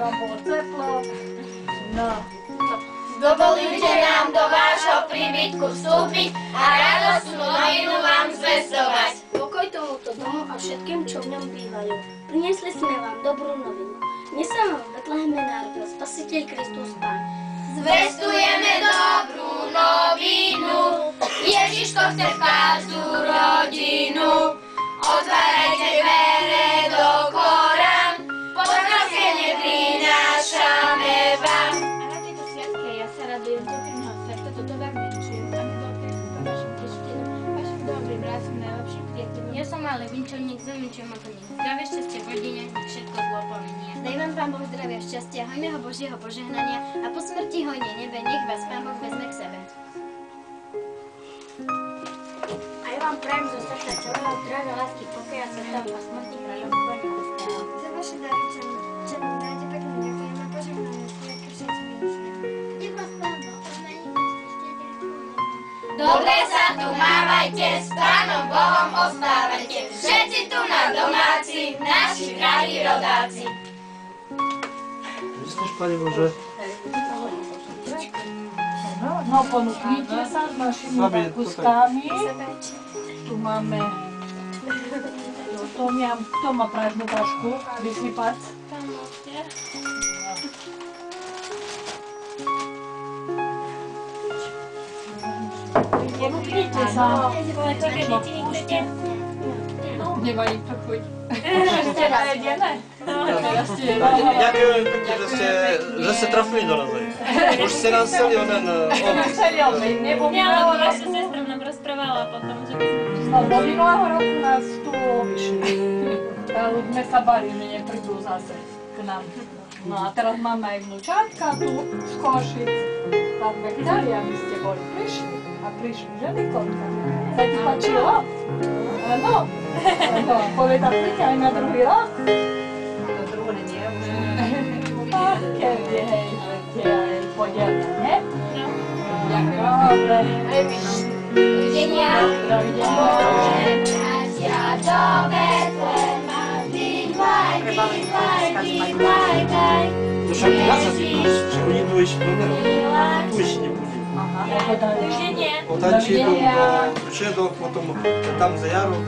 tam bolo teplo. No. Dovolite nám do vášho príbytku vstúpiť a radostnú novinu vám zvestovať. Pokoj tomuto domu a všetkým, čo v ňom bývajú. Priniesli sme vám dobrú novinu. Dnes sa vám v Betleheme narodil Spasiteľ Kristus Pán. Zvestujeme dobrú novinu, Ježiško chce v každú rodinu. Otvárajte dvere do korán, pozdravenie prinášame vám. A na tejto sviatke ja sa radujem z úprimného srdca, toto vám vyručujem. A my bol Kristus vašim tešiteľom, vašim dobrým rázom, najlepším priateľom. Ja som malý vinčovník, zemičom a plník. Zdravie, šťastie v rodine, nech všetko zlo pomenie. Daj vám Pán Boh zdravia, šťastia, hojného Božieho požehnania a po smrti hojne nebe, nech vás Pán Boh vezme k sebe. A ja vám prajem zo srdca celého zdravia, lásky, pokoja, srdca a smrti kráľovstva nebeského. Za vaše dary, čo nám dáte, pekne ďakujem a požehnanie sviatka všetci ministri. Nech vás Pán Boh odmení Dobre sa tu mávajte, s Pánom Bohom ostávajte. Všetci tu na domáci, naši drahí rodáci. Myslíš, Pane Bože? No, ponúknite sa s našimi bakuskami. Tu máme kto má prázdnu tašku vysypať? Ponúknite sa. Nemá nikto chuť. Ste najedené? Ďakujem pekne, že ste trafili do nás. Už ste nás celý onen obraz. Celý obraz. Alebo naša sestra nám rozprávala potom, že by sme No, do minulého roku nás tu obišli. Sme sa bali, že neprídu zase k nám. No a teraz máme aj vnúčatka tu z Košic. Tak sme chceli, aby ste boli prišli. A prišli, že Nikolka? Sa ti páčilo? Áno. Poveda, príďte aj na druhý rok. Na druhé nie, už Ach, kedy, hej, že tie aj podielne, ne? Ďakujem. Dovidenia. Dovidenia. Bratia do Betlema, dývaj, dývaj, dývaj, daj. To však ty nás zazývaš, že oni idú ešte do neho. Tu ešte nebudú. Dovidenia. Potači idú do Čedok, potom tam za Jarou.